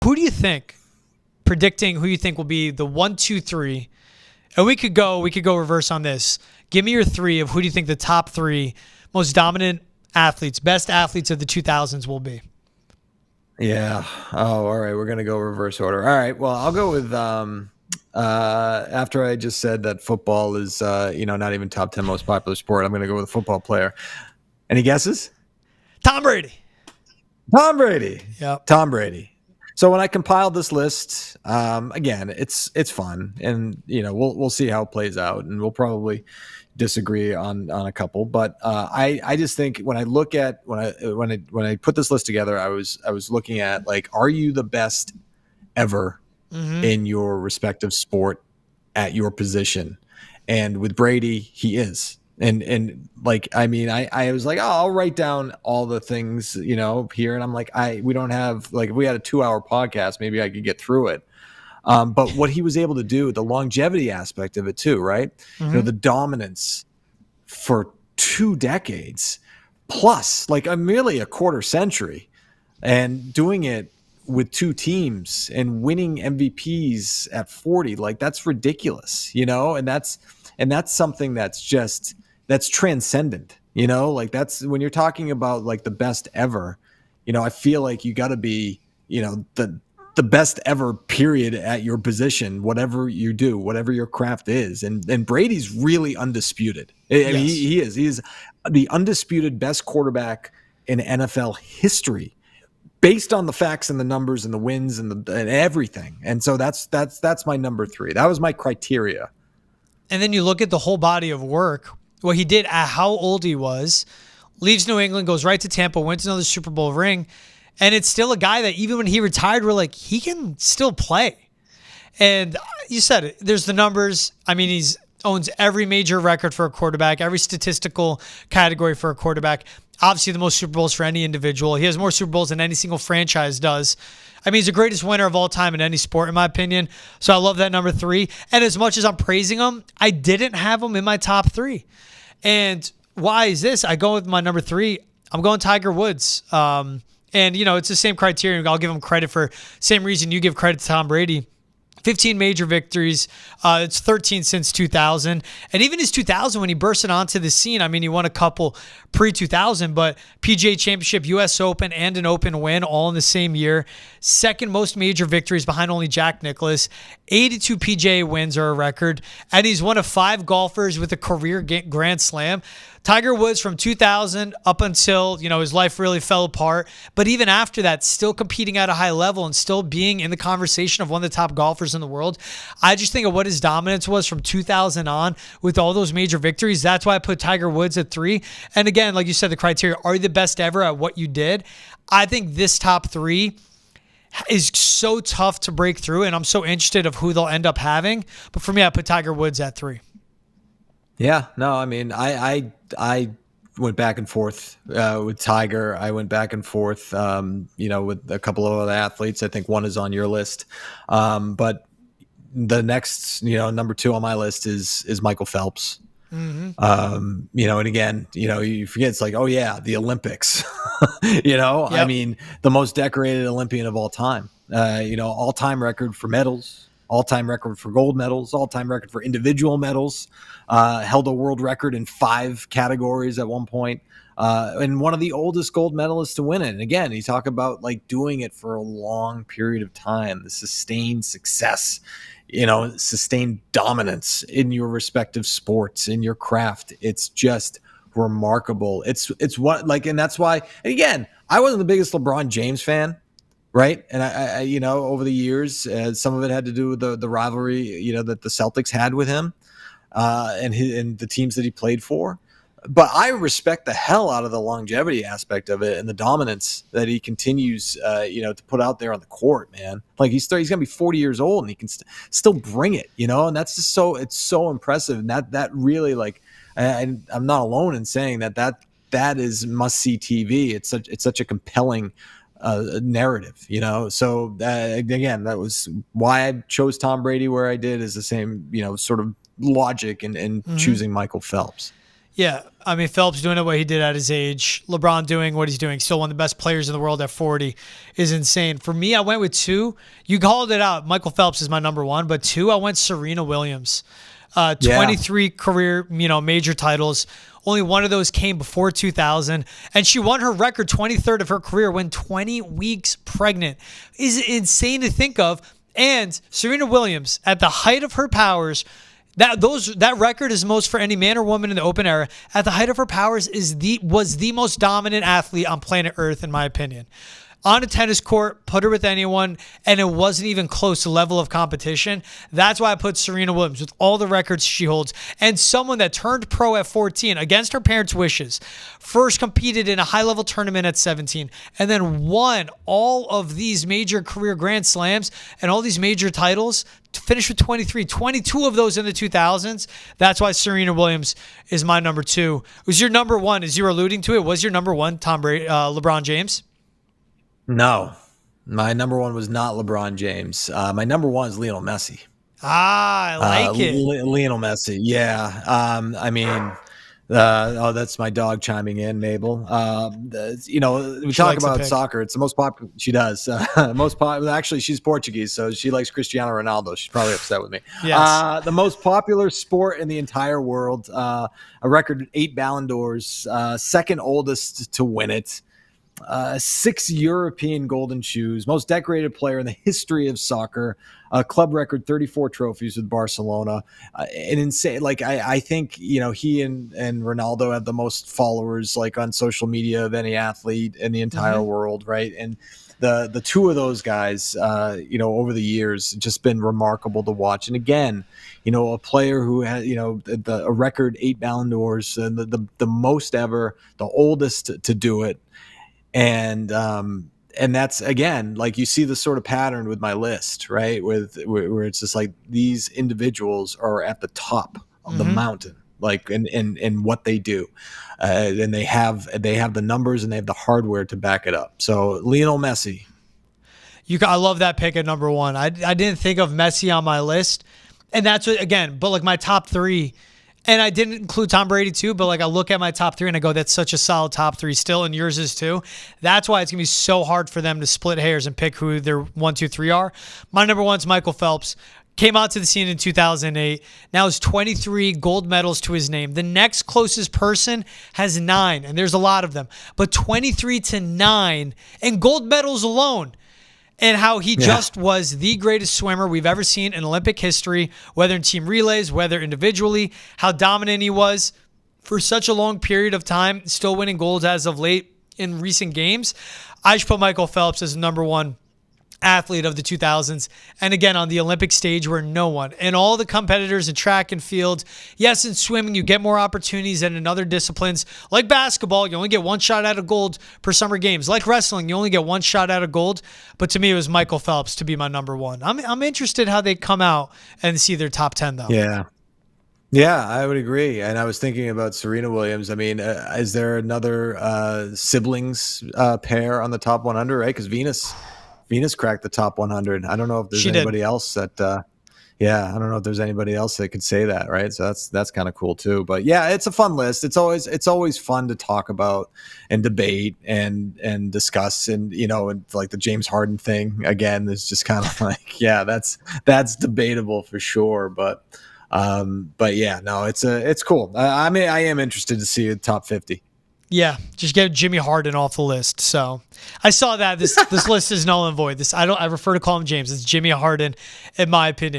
Who do you think, predicting who you think will be the 1, 2, 3, and we could go reverse on this. Give me your 3 of who do you think the top 3 most dominant athletes, best athletes of the 2000s will be. Yeah. Oh, all right. We're going to go reverse order. All right. Well, I'll go with after I just said that football is not even top 10 most popular sport. I'm going to go with a football player. Any guesses? Tom Brady. Tom Brady. Yep. Tom Brady. So when I compiled this list, again, it's fun, and we'll see how it plays out, and we'll probably disagree on a couple. But I just think when I look at when I put this list together, I was looking at, like, are you the best ever in your respective sport at your position? And with Brady, he is. And like, I mean, I was like, oh, I'll write down all the things, here. And I'm like, we don't have, like, if we had a 2-hour podcast, maybe I could get through it. But what he was able to do, the longevity aspect of it too, right? The dominance for 2 decades plus, like, merely a quarter century, and doing it with 2 teams and winning MVPs at 40, like, that's ridiculous, and that's something that's transcendent, like, that's when you're talking about, like, the best ever, I feel like you got to be, the best ever period at your position, whatever you do, whatever your craft is. And Brady's really undisputed. I mean, he's the undisputed best quarterback in NFL history, based on the facts and the numbers and the wins and everything. And so that's my number 3. That was my criteria. And then you look at the whole body of work, what he did at how old he was, leaves New England, goes right to Tampa, wins another Super Bowl ring. And it's still a guy that even when he retired, we're like, he can still play. And you said it, there's the numbers. I mean, he's owns every major record for a quarterback, every statistical category for a quarterback. Obviously, the most Super Bowls for any individual. He has more Super Bowls than any single franchise does. I mean, he's the greatest winner of all time in any sport, in my opinion. So I love that number 3. And as much as I'm praising him, I didn't have him in my top 3. And why is this? I go with my number 3. I'm going Tiger Woods. And, it's the same criterion. I'll give him credit for same reason you give credit to Tom Brady. 15 major victories. It's 13 since 2000. And even his 2000, when he bursted onto the scene, I mean, he won a couple pre-2000, but PGA Championship, U.S. Open, and an Open win all in the same year. Second most major victories behind only Jack Nicklaus. 82 PGA wins are a record. And he's one of 5 golfers with a career Grand Slam. Tiger Woods from 2000 up until, his life really fell apart. But even after that, still competing at a high level and still being in the conversation of one of the top golfers in the world. I just think of what his dominance was from 2000 on with all those major victories. That's why I put Tiger Woods at 3. And again, like you said, the criteria, are you the best ever at what you did? I think this top 3 is so tough to break through, and I'm so interested of who they'll end up having. But for me, I put Tiger Woods at 3. Yeah, no, I mean, I went back and forth with Tiger. I went back and forth, with a couple of other athletes. I think one is on your list. But the next, number 2 on my list is Michael Phelps. Mm-hmm. And again, you forget, it's like, oh yeah, the Olympics, yep. I mean, the most decorated Olympian of all time, all-time record for medals, all-time record for gold medals, all-time record for individual medals, held a world record in 5 categories at one point, and one of the oldest gold medalists to win it. And again, you talk about, like, doing it for a long period of time, the sustained success, sustained dominance in your respective sports, in your craft. It's just remarkable. It's what, like, and that's why, again, I wasn't the biggest LeBron James fan. Right. And I over the years, some of it had to do with the rivalry, that the Celtics had with him and the teams that he played for. But I respect the hell out of the longevity aspect of it and the dominance that he continues, to put out there on the court, man. Like, he's going to be 40 years old and he can still bring it, and that's just it's so impressive. And that really, like, I'm not alone in saying that is must-see TV. It's such a compelling narrative, so again, that was why I chose Tom Brady where I did, is the same, sort of logic in choosing Michael Phelps. Yeah, I mean, Phelps doing it what he did at his age, LeBron doing what he's doing, still one of the best players in the world at 40 is insane. For me, I went with two. You called it out. Michael Phelps is my number one, but two, I went Serena Williams. 23 career, major titles. Only one of those came before 2000, and she won her record 23rd of her career when 20 weeks pregnant. Is insane to think of. And Serena Williams, at the height of her powers, that record is most for any man or woman in the open era. At the height of her powers, was the most dominant athlete on planet Earth, in my opinion. On a tennis court, put her with anyone, and it wasn't even close to level of competition. That's why I put Serena Williams with all the records she holds, and someone that turned pro at 14 against her parents' wishes, first competed in a high-level tournament at 17, and then won all of these major career Grand Slams and all these major titles to finish with 23, 22 of those in the 2000s. That's why Serena Williams is my number two. Was your number one, as you were alluding to it, was your number one LeBron James? No, my number one was not LeBron James. My number one is Lionel Messi. I like it. Lionel Messi. Yeah. That's my dog chiming in, Mabel. We talk about soccer. It's the most popular. She does. Most popular. Actually, she's Portuguese, so she likes Cristiano Ronaldo. She's probably upset with me. Yes. The most popular sport in the entire world. A record 8 Ballon d'Ors. Second oldest to win it. 6 European golden shoes, most decorated player in the history of soccer, club record 34 trophies with Barcelona, and insane. Like I think he and Ronaldo have the most followers like on social media of any athlete in the entire world, right? And the two of those guys, over the years, just been remarkable to watch. And again, a player who had a record 8 Ballon d'Ors, and the most ever, the oldest to do it. And that's, again, like you see the sort of pattern with my list, right? Where it's just like these individuals are at the top of the mountain, like in what they do, and they have the numbers and they have the hardware to back it up. So Lionel Messi. I love that pick at number one. I didn't think of Messi on my list, and that's what, again, but like my top three. And I didn't include Tom Brady too, but like I look at my top three and I go, that's such a solid top three still, and yours is too. That's why it's going to be so hard for them to split hairs and pick who their 1, 2, 3 are. My number one's Michael Phelps. Came out to the scene in 2008. Now has 23 gold medals to his name. The next closest person has 9, and there's a lot of them. But 23 to 9 and gold medals alone. And how he just was the greatest swimmer we've ever seen in Olympic history, whether in team relays, whether individually, how dominant he was for such a long period of time, still winning golds as of late in recent games. I should put Michael Phelps as number one athlete of the 2000s. And again, on the Olympic stage where no one, and all the competitors in track and field, yes, in swimming, you get more opportunities than in other disciplines. Like basketball, you only get one shot at a gold per summer games. Like wrestling, you only get one shot at a gold. But to me, it was Michael Phelps to be my number one. I'm interested how they come out and see their top 10 though. Yeah, I would agree. And I was thinking about Serena Williams. I mean, is there another siblings pair on the top 100, right? Because Venus cracked the top 100. I don't know if there's anybody else that, I don't know if there's anybody else that could say that, right? So that's kind of cool too. But yeah, it's a fun list. It's always fun to talk about and debate and discuss, and and like the James Harden thing again is just kind of like, yeah, that's debatable for sure. But yeah, no, it's cool. I mean, I am interested to see the top 50. Yeah, just get Jimmy Harden off the list. So I saw that this list is null and void. I refer to call him James. It's Jimmy Harden, in my opinion.